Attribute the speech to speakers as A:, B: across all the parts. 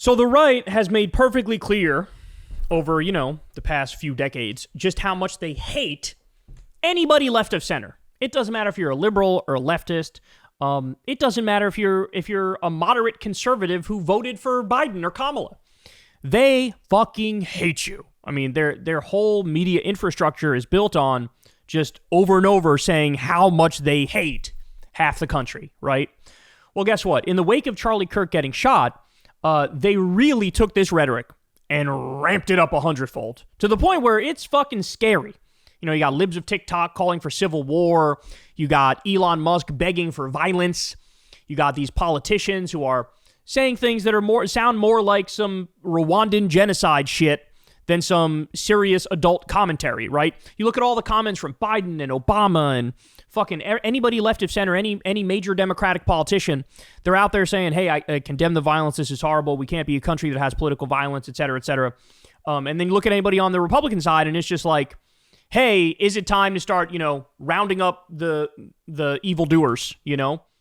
A: So the right has made perfectly clear over, the past few decades just how much they hate anybody left of center. It doesn't matter if you're a liberal or a leftist. It doesn't matter if you're a moderate conservative who voted for Biden or Kamala. They fucking hate you. I mean, their whole media infrastructure is built on just over and over saying how much they hate half the country, right? Well, guess what? In the wake of Charlie Kirk getting shot, they really took this rhetoric and ramped it up 100-fold to the point where it's fucking scary. You got libs of TikTok calling for civil war. You got Elon Musk begging for violence. You got these politicians who are saying things that sound more like some Rwandan genocide shit than some serious adult commentary, right? You look at all the comments from Biden and Obama and fucking anybody left of center, any major Democratic politician, they're out there saying, hey, I condemn the violence. This is horrible. We can't be a country that has political violence, et cetera, et cetera. And then you look at anybody on the Republican side and it's just like, hey, is it time to start, rounding up the evildoers,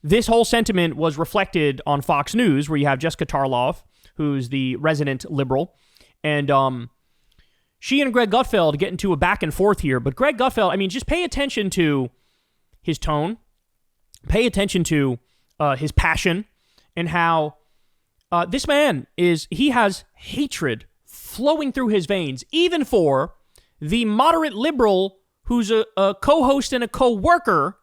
A: This whole sentiment was reflected on Fox News, where you have Jessica Tarlov, who's the resident liberal, and she and Greg Gutfeld get into a back and forth here. But Greg Gutfeld, just pay attention to his tone, pay attention to his passion, and how this man he has hatred flowing through his veins, even for the moderate liberal who's a co-host and a co-worker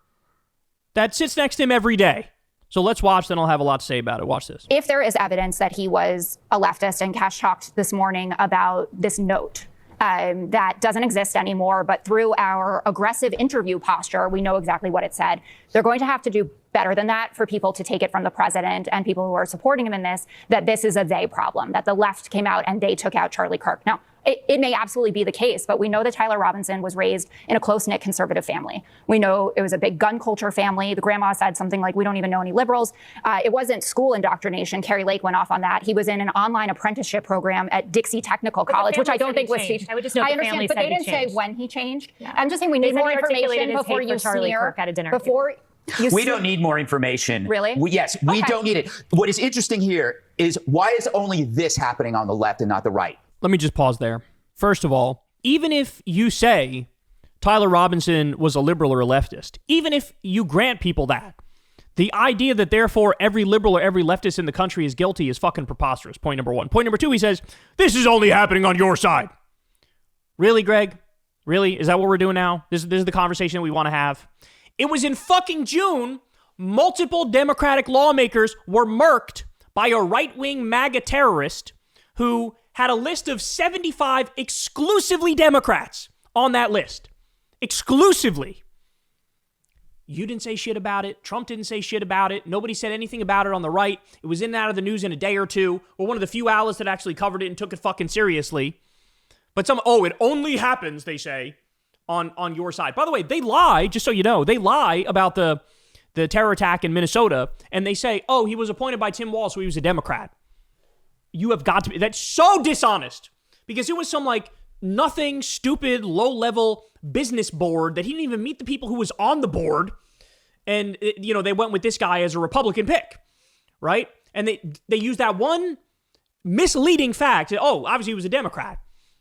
A: that sits next to him every day. So let's watch, then I'll have a lot to say about it. Watch this.
B: If there is evidence that he was a leftist, and Cash talked this morning about this note that doesn't exist anymore, but through our aggressive interview posture, we know exactly what it said. They're going to have to do better than that for people to take it from the president and people who are supporting him in this, that this is a they problem, that the left came out and they took out Charlie Kirk. Now, it may absolutely be the case, but we know that Tyler Robinson was raised in a close-knit conservative family. We know it was a big gun culture family. The grandma said something like, we don't even know any liberals. It wasn't school indoctrination. Carrie Lake went off on that. He was in an online apprenticeship program at Dixie Technical College, which I don't think was changed.
C: I would just know the family
B: but
C: said
B: they didn't say
C: changed.
B: when he changed. Yeah. I'm just saying we need more information before you smear.
D: We don't need more information.
B: Really?
D: Yes, we don't need it. What is interesting here is why is only this happening on the left and not the right?
A: Let me just pause there. First of all, even if you say Tyler Robinson was a liberal or a leftist, even if you grant people that, the idea that therefore every liberal or every leftist in the country is guilty is fucking preposterous. Point number one. Point number two, he says, this is only happening on your side. Really, Greg? Really? Is that what we're doing now? This is the conversation that we want to have? It was in fucking June, multiple Democratic lawmakers were murked by a right-wing MAGA terrorist who had a list of 75 exclusively Democrats on that list. Exclusively. You didn't say shit about it. Trump didn't say shit about it. Nobody said anything about it on the right. It was in and out of the news in a day or two. We're one of the few outlets that actually covered it and took it fucking seriously. But it only happens, they say, on your side. By the way, they lie, just so you know, they lie about the terror attack in Minnesota, and they say, he was appointed by Tim Walz, so he was a Democrat. You have got to be, that's so dishonest, because it was some nothing, stupid, low-level business board that he didn't even meet the people who was on the board, and they went with this guy as a Republican pick, right? And they used that one misleading fact, obviously he was a Democrat.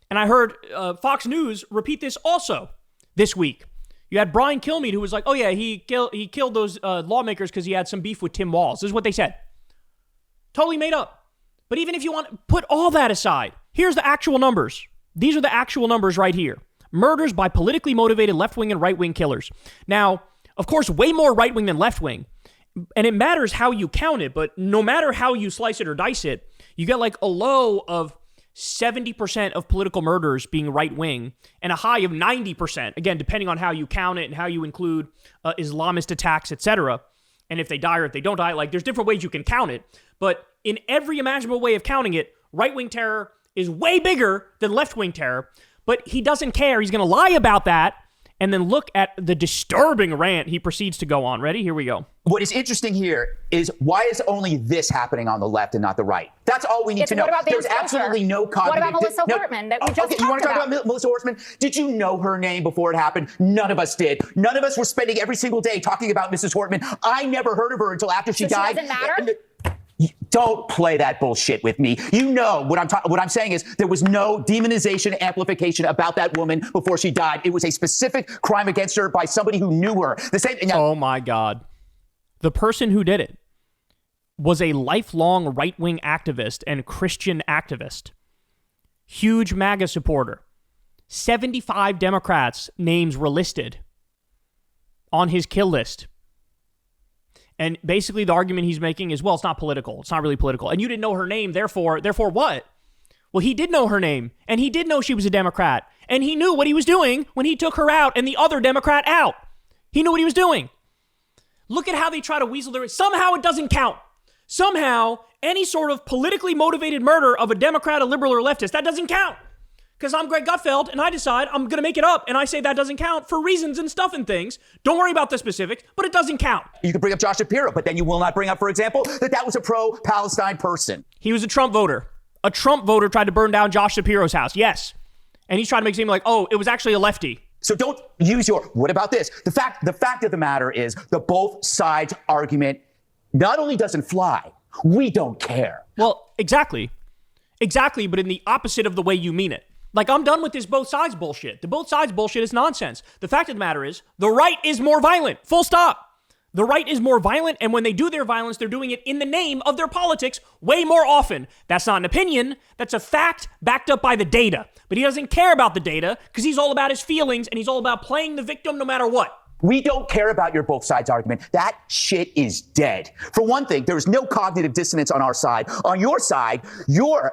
A: And I heard Fox News repeat this also this week. You had Brian Kilmeade, who was like, he killed those lawmakers because he had some beef with Tim Walz. This is what they said. Totally made up. But even if you want to put all that aside, here's the actual numbers. These are the actual numbers right here. Murders by politically motivated left-wing and right-wing killers. Now, of course, way more right-wing than left-wing. And it matters how you count it, but no matter how you slice it or dice it, you get a low of 70% of political murders being right-wing and a high of 90%, again, depending on how you count it and how you include Islamist attacks, etc. And if they die or if they don't die, there's different ways you can count it. But in every imaginable way of counting it, right-wing terror is way bigger than left-wing terror. But he doesn't care. He's going to lie about that. And then look at the disturbing rant he proceeds to go on. Ready? Here we go.
D: What is interesting here is why is only this happening on the left and not the right? That's all we need to know. There's absolutely no cognitive...
B: What about Melissa Hortman that we just talked about?
D: You want to talk about Melissa Hortman? Did you know her name before it happened? None of us did. None of us were spending every single day talking about Mrs. Hortman. I never heard of her until after she died.
B: She doesn't matter?
D: Don't play that bullshit with me. You know what I'm saying is there was no demonization, amplification about that woman before she died. It was a specific crime against her by somebody who knew her. The same.
A: Oh my God. The person who did it was a lifelong right-wing activist and Christian activist. Huge MAGA supporter. 75 Democrats' names were listed on his kill list. And basically the argument he's making is, well, it's not political. It's not really political. And you didn't know her name, therefore what? Well, he did know her name, and he did know she was a Democrat, and he knew what he was doing when he took her out and the other Democrat out. He knew what he was doing. Look at how they try to weasel their... Somehow it doesn't count. Somehow, any sort of politically motivated murder of a Democrat, a liberal, or leftist, that doesn't count. Because I'm Greg Gutfeld, and I decide I'm going to make it up, and I say that doesn't count for reasons and stuff and things. Don't worry about the specifics, but it doesn't count.
D: You can bring up Josh Shapiro, but then you will not bring up, for example, that was a pro-Palestine person.
A: He was a Trump voter. A Trump voter tried to burn down Josh Shapiro's house, yes. And he's trying to make it seem like, oh, it was actually a lefty.
D: So don't use your, what about this? The fact of the matter is the both sides argument not only doesn't fly, we don't care.
A: Well, exactly. Exactly, but in the opposite of the way you mean it. Like, I'm done with this both sides bullshit. The both sides bullshit is nonsense. The fact of the matter is, the right is more violent. Full stop. The right is more violent, and when they do their violence, they're doing it in the name of their politics way more often. That's not an opinion. That's a fact backed up by the data. But he doesn't care about the data because he's all about his feelings, and he's all about playing the victim no matter what.
D: We don't care about your both sides argument. That shit is dead. For one thing, there is no cognitive dissonance on our side. On your side, your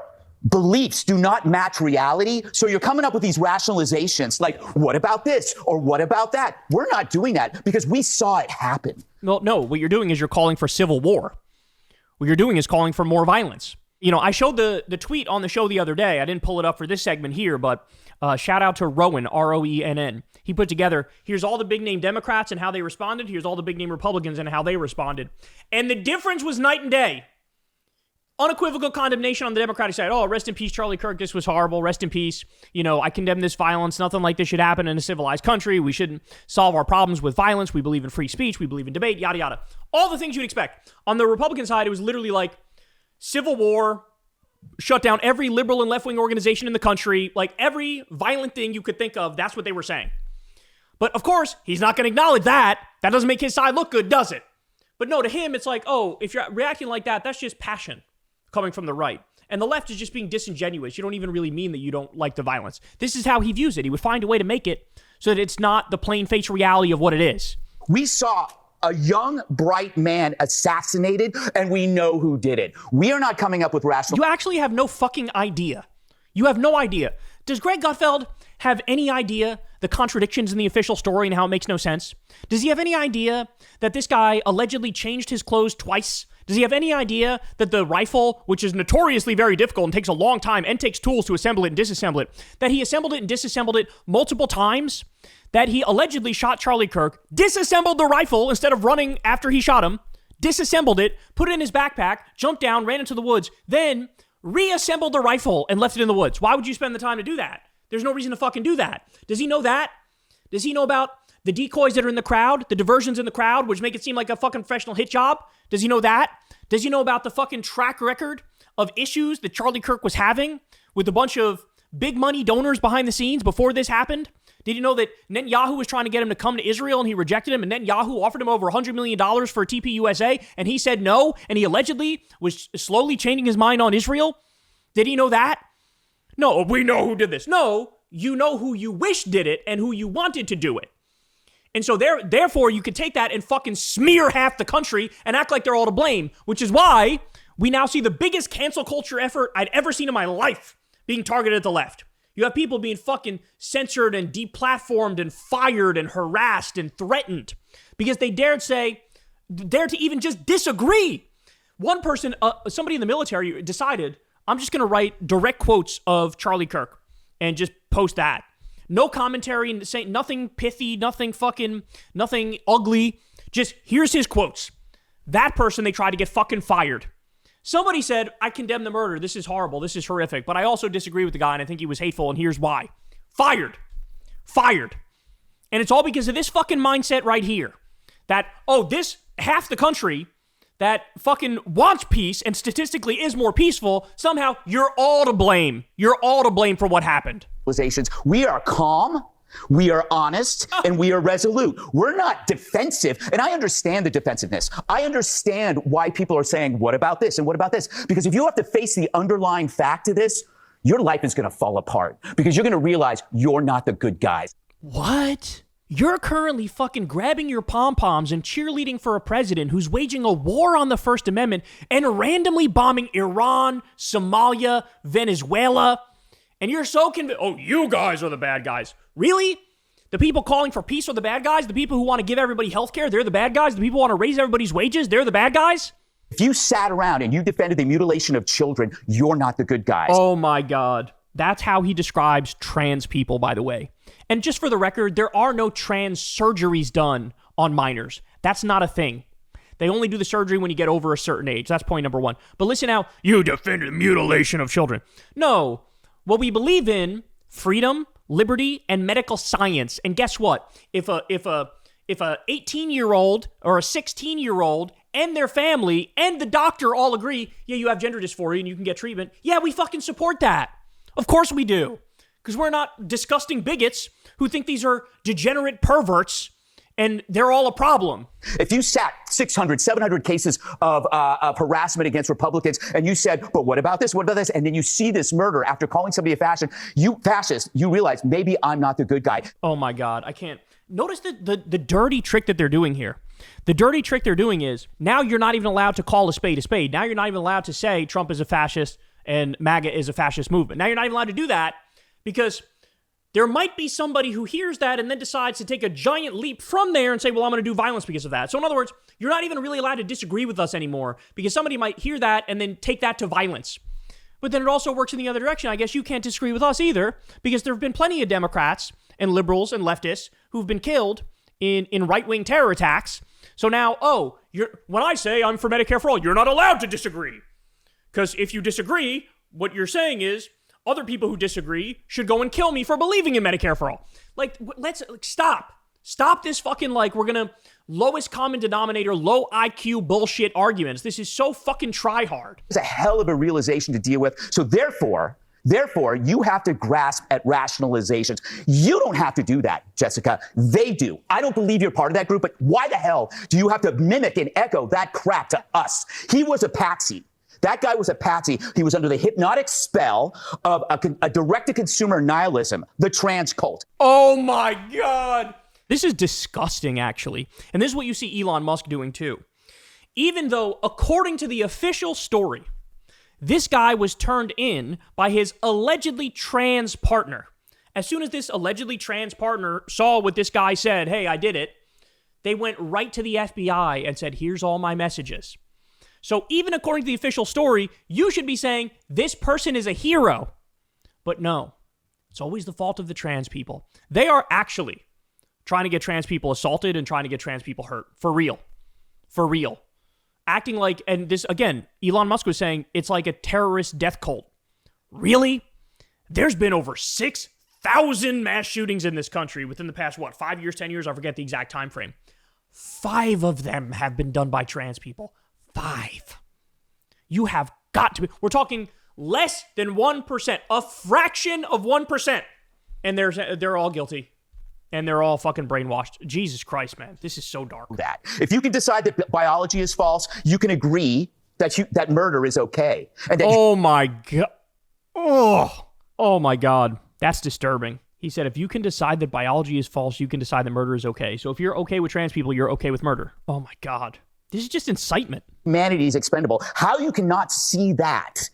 D: beliefs do not match reality. So you're coming up with these rationalizations like, what about this? Or what about that? We're not doing that because we saw it happen.
A: Well, no, what you're doing is you're calling for civil war. What you're doing is calling for more violence. You know, I showed the tweet on the show the other day. I didn't pull it up for this segment here, but shout out to Rowan, Roenn. He put together, here's all the big name Democrats and how they responded. Here's all the big name Republicans and how they responded. And the difference was night and day. Unequivocal condemnation on the Democratic side. Oh, rest in peace, Charlie Kirk. This was horrible. Rest in peace. You know, I condemn this violence. Nothing like this should happen in a civilized country. We shouldn't solve our problems with violence. We believe in free speech. We believe in debate, yada, yada. All the things you'd expect. On the Republican side, it was literally like civil war, shut down every liberal and left-wing organization in the country. Like every violent thing you could think of, that's what they were saying. But of course, he's not going to acknowledge that. That doesn't make his side look good, does it? But no, to him, it's like, oh, if you're reacting like that, that's just passion coming from the right. And the left is just being disingenuous. You don't even really mean that you don't like the violence. This is how he views it. He would find a way to make it so that it's not the plain face reality of what it is.
D: We saw a young, bright man assassinated, and we know who did it. We are not coming up with rational...
A: You actually have no fucking idea. You have no idea. Does Greg Gutfeld have any idea the contradictions in the official story and how it makes no sense? Does he have any idea that this guy allegedly changed his clothes twice? Does he have any idea that the rifle, which is notoriously very difficult and takes a long time and takes tools to assemble it and disassemble it, that he assembled it and disassembled it multiple times? That he allegedly shot Charlie Kirk, disassembled the rifle instead of running after he shot him, disassembled it, put it in his backpack, jumped down, ran into the woods, then reassembled the rifle and left it in the woods? Why would you spend the time to do that? There's no reason to fucking do that. Does he know that? Does he know about the decoys that are in the crowd, the diversions in the crowd, which make it seem like a fucking professional hit job? Does he know that? Does he know about the fucking track record of issues that Charlie Kirk was having with a bunch of big money donors behind the scenes before this happened? Did you know that Netanyahu was trying to get him to come to Israel and he rejected him, and Netanyahu offered him over $100 million for TPUSA and he said no, and he allegedly was slowly changing his mind on Israel? Did he know that? No, we know who did this. No, you know who you wish did it and who you wanted to do it. And so therefore, you could take that and fucking smear half the country and act like they're all to blame, which is why we now see the biggest cancel culture effort I'd ever seen in my life being targeted at the left. You have people being fucking censored and deplatformed and fired and harassed and threatened because they dared to even just disagree. One person, somebody in the military decided, I'm just going to write direct quotes of Charlie Kirk and just post that. No commentary, saying nothing pithy, nothing ugly. Just here's his quotes. That person, they tried to get fucking fired. Somebody said, I condemn the murder. This is horrible. This is horrific. But I also disagree with the guy and I think he was hateful and here's why. Fired. And it's all because of this fucking mindset right here. That, this half the country that fucking wants peace and statistically is more peaceful, somehow you're all to blame. You're all to blame for what happened.
D: We are calm, we are honest, and we are resolute. We're not defensive. And I understand the defensiveness. I understand why people are saying, what about this and what about this? Because if you have to face the underlying fact of this, your life is going to fall apart because you're going to realize you're not the good guys.
A: What? You're currently fucking grabbing your pom-poms and cheerleading for a president who's waging a war on the First Amendment and randomly bombing Iran, Somalia, Venezuela. And you're so convinced, oh, you guys are the bad guys. Really? The people calling for peace are the bad guys? The people who want to give everybody health care, they're the bad guys? The people who want to raise everybody's wages, they're the bad guys?
D: If you sat around and you defended the mutilation of children, you're not the good guys.
A: Oh my God. That's how he describes trans people, by the way. And just for the record, there are no trans surgeries done on minors. That's not a thing. They only do the surgery when you get over a certain age. That's point number one. But listen now, you defended the mutilation of children. No. What we believe in, freedom, liberty, and medical science. And guess what? If a 18-year-old or a 16-year-old and their family and the doctor all agree, yeah, you have gender dysphoria and you can get treatment. Yeah, we fucking support that. Of course we do. Because we're not disgusting bigots who think these are degenerate perverts and they're all a problem.
D: If you sat 600, 700 cases of harassment against Republicans and you said, but what about this? What about this? And then you see this murder after calling somebody a fascist, you realize maybe I'm not the good guy.
A: Oh my God, I can't. Notice the dirty trick that they're doing here. The dirty trick they're doing is now you're not even allowed to call a spade a spade. Now you're not even allowed to say Trump is a fascist and MAGA is a fascist movement. Now you're not even allowed to do that because there might be somebody who hears that and then decides to take a giant leap from there and say, well, I'm going to do violence because of that. So in other words, you're not even really allowed to disagree with us anymore because somebody might hear that and then take that to violence. But then it also works in the other direction. I guess you can't disagree with us either because there have been plenty of Democrats and liberals and leftists who've been killed in right-wing terror attacks. So now, when I say I'm for Medicare for all, you're not allowed to disagree. Because if you disagree, what you're saying is other people who disagree should go and kill me for believing in Medicare for all. Let's stop. Stop this fucking we're going to lowest common denominator, low IQ bullshit arguments. This is so fucking try hard.
D: It's a hell of a realization to deal with. So therefore, you have to grasp at rationalizations. You don't have to do that, Jessica. They do. I don't believe you're part of that group, but why the hell do you have to mimic and echo that crap to us? He was a patsy. That guy was a patsy. He was under the hypnotic spell of a direct-to-consumer nihilism, the trans cult.
A: Oh my God. This is disgusting, actually. And this is what you see Elon Musk doing, too. Even though, according to the official story, this guy was turned in by his allegedly trans partner. As soon as this allegedly trans partner saw what this guy said, hey, I did it, they went right to the FBI and said, here's all my messages. So even according to the official story, you should be saying, this person is a hero. But no, it's always the fault of the trans people. They are actually trying to get trans people assaulted and trying to get trans people hurt. For real. For real. Acting like, and this, again, Elon Musk was saying, it's like a terrorist death cult. Really? There's been over 6,000 mass shootings in this country within the past, 5 years, 10 years? I forget the exact time frame. 5 of them have been done by trans people. 5. You have got to be, we're talking less than 1%, a fraction of 1%. And they're all guilty. And they're all fucking brainwashed. Jesus Christ, man. This is so dark.
D: That. If you can decide that biology is false, you can agree that murder is okay. And that
A: oh my God. Oh my God. That's disturbing. He said, if you can decide that biology is false, you can decide that murder is okay. So if you're okay with trans people, you're okay with murder. Oh my God. This is just incitement.
D: Humanity is expendable. How you cannot see that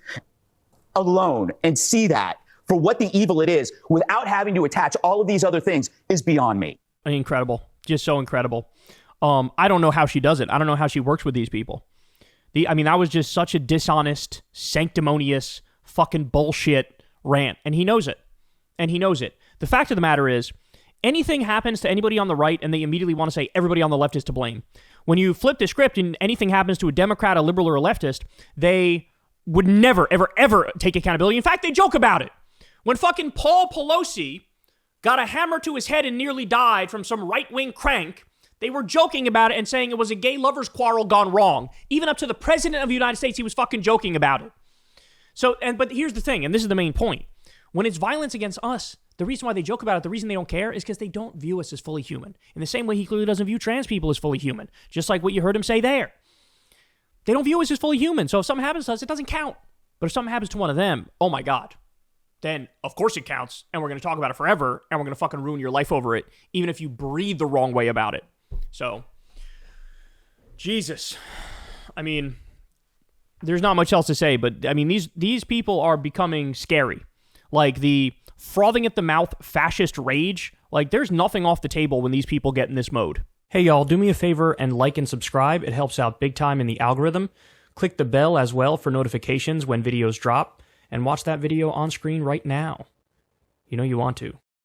D: alone and see that for what the evil it is without having to attach all of these other things is beyond me.
A: Incredible. Just so incredible. I don't know how she does it. I don't know how she works with these people. That was just such a dishonest, sanctimonious, fucking bullshit rant. And he knows it. The fact of the matter is, anything happens to anybody on the right and they immediately want to say everybody on the left is to blame. When you flip the script and anything happens to a Democrat, a liberal, or a leftist, they would never, ever, ever take accountability. In fact, they joke about it. When fucking Paul Pelosi got a hammer to his head and nearly died from some right-wing crank, They were joking about it and saying it was a gay lovers quarrel gone wrong. Even up to the president of the United States, he was fucking joking about it. But here's the thing, and this is the main point. When it's violence against us, the reason why they joke about it, the reason they don't care is because they don't view us as fully human. In the same way he clearly doesn't view trans people as fully human. Just like what you heard him say there. They don't view us as fully human. So if something happens to us, it doesn't count. But if something happens to one of them, oh my God. Then of course it counts. And we're going to talk about it forever. And we're going to fucking ruin your life over it. Even if you breathe the wrong way about it. So, Jesus. I mean, there's not much else to say. But I mean, these people are becoming scary. Like the frothing at the mouth fascist rage. Like there's nothing off the table when these people get in this mode. Hey y'all, do me a favor and like and subscribe. It helps out big time in the algorithm. Click the bell as well for notifications when videos drop. And watch that video on screen right now. You know you want to.